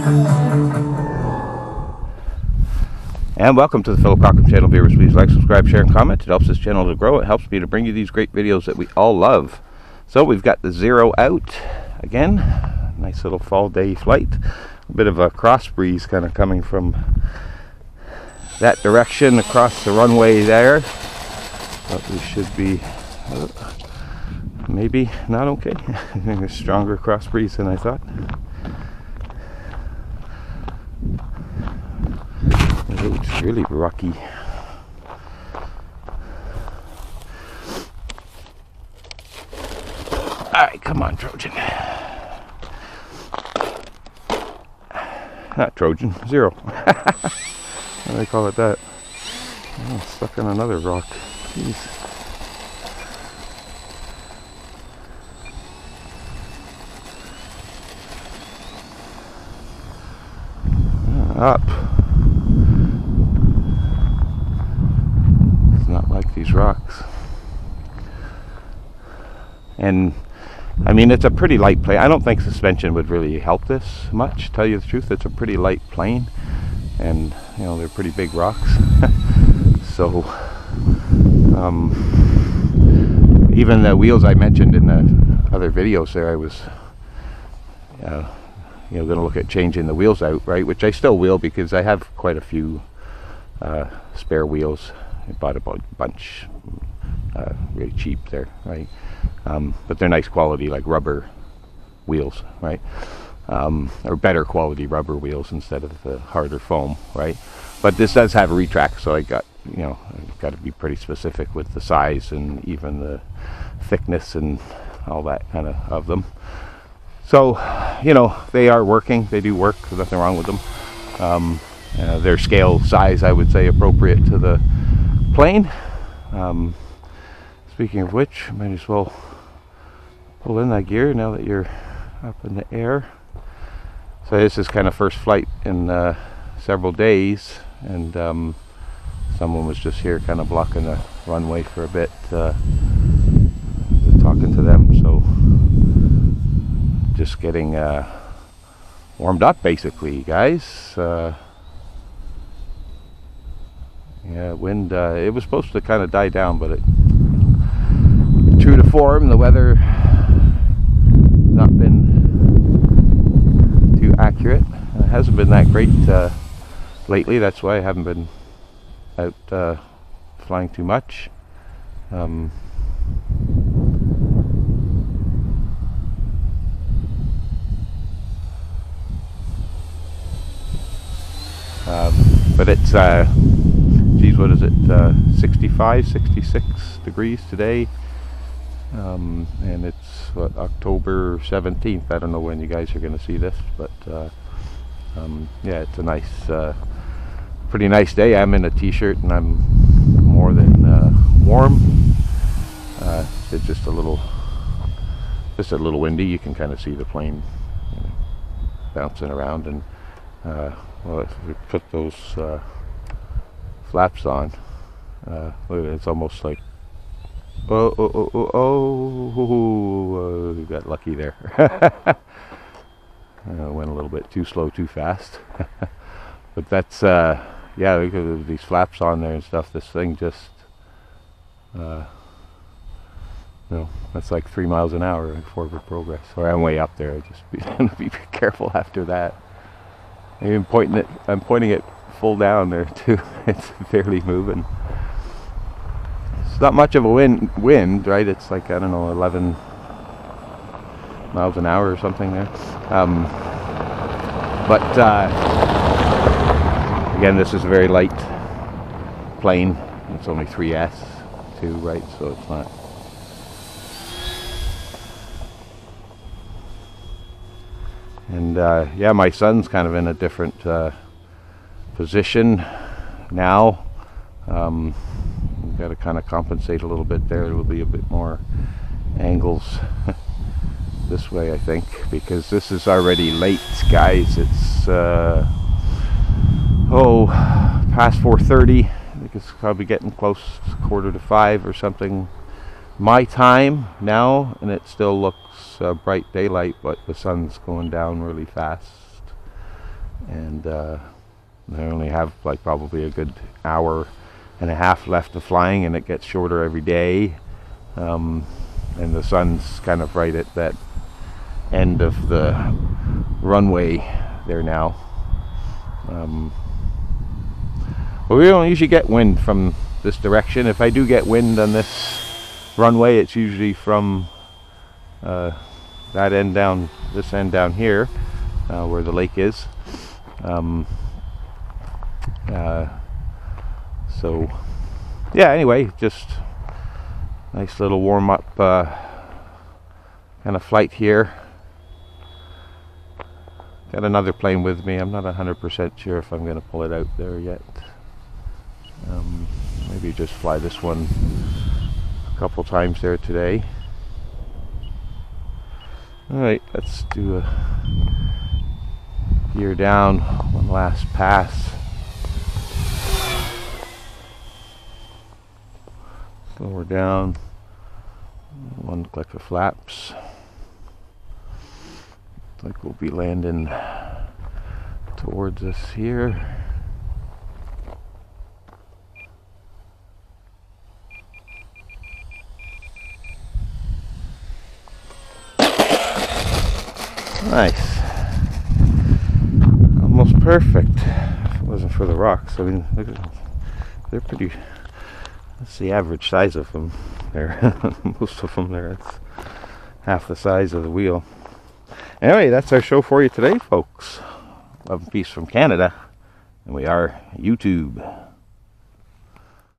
And welcome to the Philip Cochran channel, viewers. Please like, subscribe, share, and comment. It helps this channel to grow. It helps me to bring you these great videos that we all love. So we've got the Zero out again. Nice little fall day flight. A bit of a cross breeze kind of coming from that direction across the runway there. But we should be maybe not okay. I think a stronger cross breeze than I thought. It's really rocky. Alright, come on, Trojan. Not Trojan, Zero. Why do they call it that? Oh, stuck on another rock. Jeez. Up. These rocks, and I mean, it's a pretty light plane. I don't think suspension would really help this much, tell you the truth. It's a pretty light plane, and you know, they're pretty big rocks. So even the wheels I mentioned in the other videos there, I was going to look at changing the wheels out, right, which I still will, because I have quite a few spare wheels. I bought a bunch really cheap there, right? But they're nice quality, like rubber wheels, right? Or better quality rubber wheels instead of the harder foam, right? But this does have a retract, so I got, you know, I've got to be pretty specific with the size and even the thickness and all that kind of them. So, you know, they are working. They do work. There's nothing wrong with them. Their scale size, I would say, appropriate to the plane. Speaking of which, I might as well pull in that gear now that you're up in the air. So this is kind of first flight in several days, and someone was just here kind of blocking the runway for a bit, talking to them. So just getting warmed up basically, guys. Yeah, wind, it was supposed to kind of die down, but true to form, the weather not been too accurate. It hasn't been that great lately. That's why I haven't been out flying too much. But it's geez, what is it, 65, 66 degrees today, and it's what, October 17th. I don't know when you guys are going to see this, but yeah, it's a nice, pretty nice day. I'm in a t-shirt and I'm more than warm. It's just a little windy. You can kind of see the plane, you know, bouncing around, and well, if we put those flaps on, look at it, it's almost like we got lucky there. Went a little bit too slow, too fast. But that's yeah, look at these flaps on there and stuff. This thing just you know, that's like 3 miles an hour in forward progress. Or I'm way up there. I just be careful after that. I'm pointing it full down there too. It's barely moving. It's not much of a wind, right? It's like, I don't know, 11 miles an hour or something there. But again, this is a very light plane. It's only 3S too, right? So it's not. And yeah, my son's kind of in a different position now. We've got to kind of compensate a little bit there. There will be a bit more angles this way, I think, because this is already late, guys. It's past 4:30. I think it's probably getting close, 4:45 or something my time now, and it still looks bright daylight, but the sun's going down really fast. and I only have like probably a good hour and a half left of flying, and it gets shorter every day. And the sun's kind of right at that end of the runway there now. But we don't usually get wind from this direction. If I do get wind on this runway, it's usually from that end down, this end down here, where the lake is. So yeah, anyway, just nice little warm up kind of flight here. Got another plane with me. I'm not 100% sure if I'm going to pull it out there yet. Maybe just fly this one a couple times there today. Alright, let's do a gear down, one last pass. Lower down, one click of flaps. Looks like we'll be landing towards us here. Nice. Almost perfect. If it wasn't for the rocks. I mean, look at them. They're pretty. That's the average size of them there. Most of them there. That's half the size of the wheel. Anyway, that's our show for you today, folks. Love and peace from Canada. And we are YouTube.